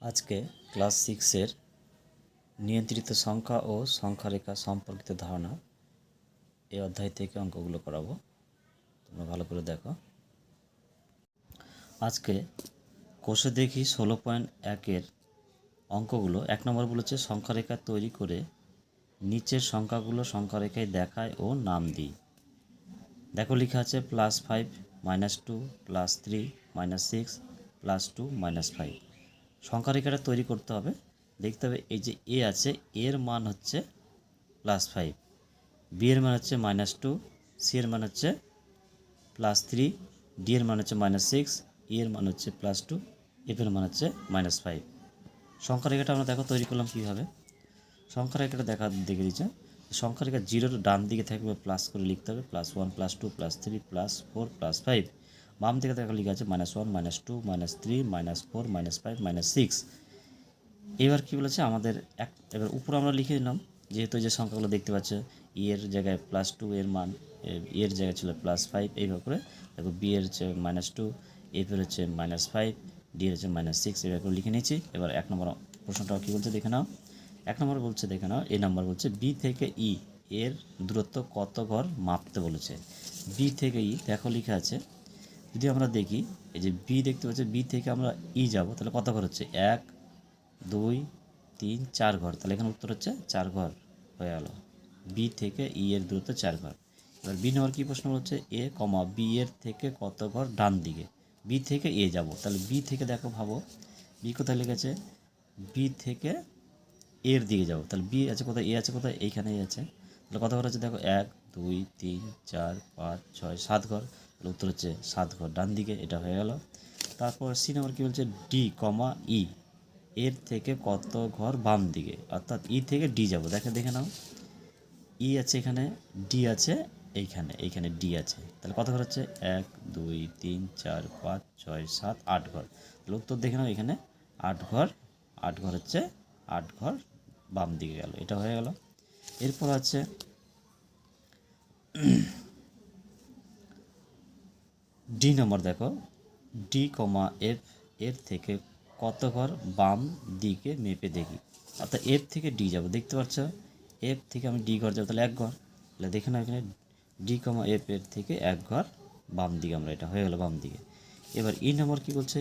আজকে ক্লাস 6-এর নিয়ন্ত্রিত সংখ্যা ও সংখ্যারেখা সম্পর্কিত ধারণা এই অধ্যায় থেকে অঙ্কগুলো করাবো। তোমরা ভালো করে দেখো। আজকে কোষে দেখি 16.1-এর অঙ্কগুলো। 1 নম্বর বলেছে সংখ্যারেখা তৈরি করে নিচের সংখ্যাগুলো সংখ্যারেখায় দেখায় ও নাম দিই। দেখো লেখা আছে +5 -2 +3 -6 +2 -5। সংখ্যারেখাটা তৈরি করতে হবে। দেখতে হবে এই যে এ আছে, এর মান হচ্ছে +5, বি এর মান হচ্ছে -2, সি এর মান হচ্ছে +3, ডি এর মান হচ্ছে -6, ই এর মান হচ্ছে +2, এফ এর মান হচ্ছে -5। সংখ্যারেখাটা আমরা দেখো তৈরি করলাম কীভাবে। সংখ্যারেখাটা দেখে দিচ্ছে সংখ্যারেখা 0-র ডান দিকে থাকবে প্লাস করে লিখতে হবে, +1 +2 +3 +4 +5। বাম দিকে দেখা লেখা আছে -1 -2 -3 -4 -5 -6। এবার কি বলেছে আমাদের এবার উপরে আমরা লিখে দিলাম, যেহেতু যে সংখ্যাগুলো দেখতে পাচ্ছ এর জায়গায় +2 এর মান, এর জায়গায় ছিল +5, এইভাবে করে দেখো বি এর হচ্ছে -2, এফ এর হচ্ছে -5, ডি এর হচ্ছে -6, এভাবে করে লিখে নিয়েছি। এবার 1 নম্বর প্রশ্নটা কী বলছে দেখে নাও। 1 নম্বর বলছে দেখে নাও, এই নাম্বার বলছে বি থেকে ই এর দূরত্ব কত ঘর মাপতে বলেছে। বি থেকে ই দেখো লেখা আছে, যদি আমরা দেখি এই যে বি দেখতে পাচ্ছি, বি থেকে আমরা ই যাব, তাহলে কত ঘর হচ্ছে 1 2 3 4 ঘর। তাহলে এখানে উত্তর হচ্ছে 4 ঘর হয়ে গেল। বি থেকে ই এর দূরত্ব 4 ঘর। এবার বি নম্বর কী প্রশ্ন হচ্ছে এ কমা বি এর থেকে কত ঘর ডান দিকে। বি থেকে এ যাব, তাহলে বি থেকে দেখো ভাবো বি কোথায় লেগেছে, বি থেকে এর দিকে যাব, তাহলে বি আছে কোথায়, এ আছে কোথায়, এইখানে এ আছে। তাহলে কত ঘর আছে দেখো 1 2 3 4 5 6 7 ঘর। তাহলে উত্তর হচ্ছে 7 ঘর ডান দিকে, এটা হয়ে গেল। তারপর সি নম্বর কী বলছে ডি কমা ই এর থেকে কত ঘর বাম দিকে, অর্থাৎ ই থেকে ডি যাব। দেখে নাও ই আছে এখানে, ডি আছে এইখানে, এইখানে ডি আছে, তাহলে কত ঘর হচ্ছে 1 2 3 4 5 6 7 8 ঘর। তাহলে উত্তর দেখে নাও এখানে 8 ঘর, 8 ঘর হচ্ছে 8 ঘর বাম দিকে গেল, এটা হয়ে গেল। এরপর আছে ডি নম্বর, দেখো ডি কমা এফ এর থেকে কত ঘর বাম দিকে মেপে দেখি, অর্থাৎ এফ থেকে ডি যাব। দেখতে পাচ্ছ এফ থেকে আমি ডি ঘর যাবো, তাহলে 1 ঘর। তাহলে দেখে নাও এখানে ডি কমা এফ এর থেকে 1 ঘর বাম দিকে, আমরা এটা হয়ে গেল বাম দিকে। এবার ই নম্বর কী বলছে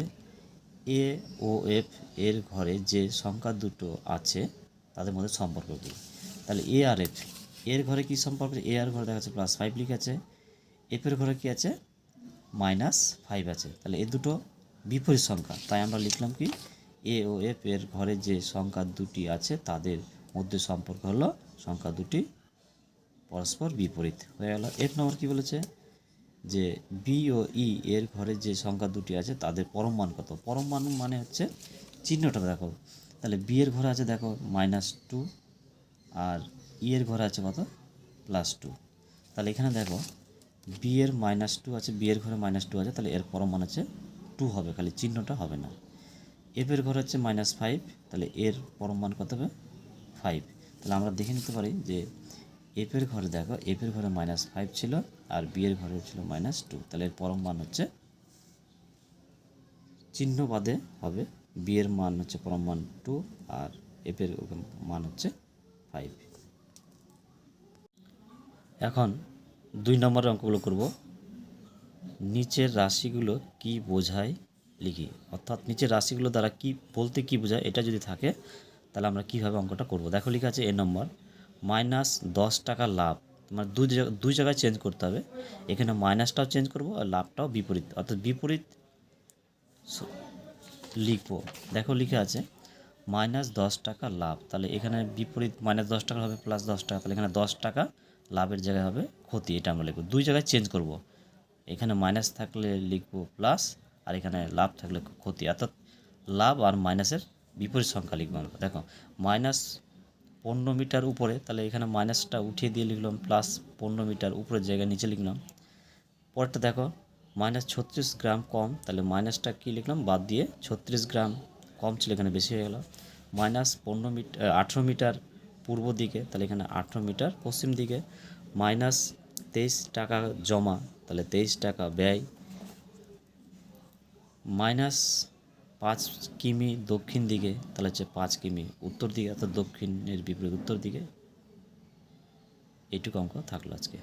এ ও এফ এর ঘরে যে সংখ্যা দুটো আছে তাদের মধ্যে সম্পর্ক কী। তাহলে এ আর এফ এর ঘরে কী সম্পর্ক, এ আর ঘরে দেখা যাচ্ছে +5 লিখে আছে, এফের ঘরে কী আছে -5 আছে। তাহলে এই দুটো বিপরীত সংখ্যা, তাই আমরা লিখলাম কি এ ও এফ এর ঘরে যে সংখ্যা দুটি আছে তাদের মধ্যে সম্পর্ক হলো সংখ্যা দুটি পরস্পর বিপরীত হয়ে গেল। এফ নম্বর কী বলেছে যে বি ও ই এর ঘরে যে সংখ্যা দুটি আছে তাদের পরম মান কত। পরম মান মানে হচ্ছে চিহ্নটা দেখো, তাহলে বি এর ঘরে আছে দেখো -2 আর ই এর ঘরে আছে কত +2। তাহলে এখানে দেখো বি এর -2 আছে, বি এর ঘরে -2 আছে, তাহলে এর পরম মান হচ্ছে 2 হবে, খালি চিহ্নটা হবে না। এফ এর ঘরে হচ্ছে -5, তাহলে এর পরম মান কত হবে 5। তাহলে আমরা দেখে নিতে পারি যে এফ এর ঘরে দেখো এফ এর ঘরে -5 ছিল আর বি এর ঘরে ছিল -2, তাহলে এর পরম মান হচ্ছে চিহ্ন বাদে হবে, বি এর মান হচ্ছে পরম মান 2 আর এফ এর মান হচ্ছে 5। এখন 2 নম্বরের অঙ্কগুলো করব। নিচের রাশিগুলো কি বোঝায় লিখি, অর্থাৎ নিচের রাশিগুলো দ্বারা কি বলতে কি বোঝায় এটা যদি থাকে তাহলে আমরা কীভাবে অঙ্কটা করব। দেখো লেখা আছে এ নম্বর -10 টাকা লাভ, মানে দুই জায়গায় চেঞ্জ করতে হবে। এখানে মাইনাসটাও চেঞ্জ করব আর লাভটাও বিপরীত, অর্থাৎ বিপরীত লিখবো। দেখো লিখে আছে -10 টাকা লাভ, তাহলে এখানে বিপরীত -10 টাকা হবে +10 টাকা, তাহলে এখানে 10 টাকা লাভের জায়গায় হবে ক্ষতি, এটা আমরা লিখব। দুই জায়গায় চেঞ্জ করব, এখানে মাইনাস থাকলে লিখব প্লাস আর এখানে লাভ থাকলে ক্ষতি, অর্থাৎ লাভ আর মাইনাসের বিপরীত সংখ্যা লিখবো আমরা। দেখো -15 মিটার উপরে, তাহলে এখানে মাইনাসটা উঠিয়ে দিয়ে লিখলাম +15 মিটার উপরের জায়গায় নিচে লিখলাম। পরেরটা দেখো -36 গ্রাম কম, তাহলে মাইনাসটা কী লিখলাম বাদ দিয়ে 36 গ্রাম কম ছিল, এখানে বেশি হয়ে গেল। -15 মিটার 18 মিটার পূর্ব দিকে, তাহলে এখানে 18 মিটার পশ্চিম দিকে। -23 টাকা জমা, তাহলে 23 টাকা ব্যয়। 5 কিমি দক্ষিণ দিকে, তাহলে হচ্ছে 5 কিমি উত্তর দিকে, অর্থাৎ দক্ষিণের বিপরীত উত্তর দিকে। এইটুকু অঙ্ক থাকলো আজকে।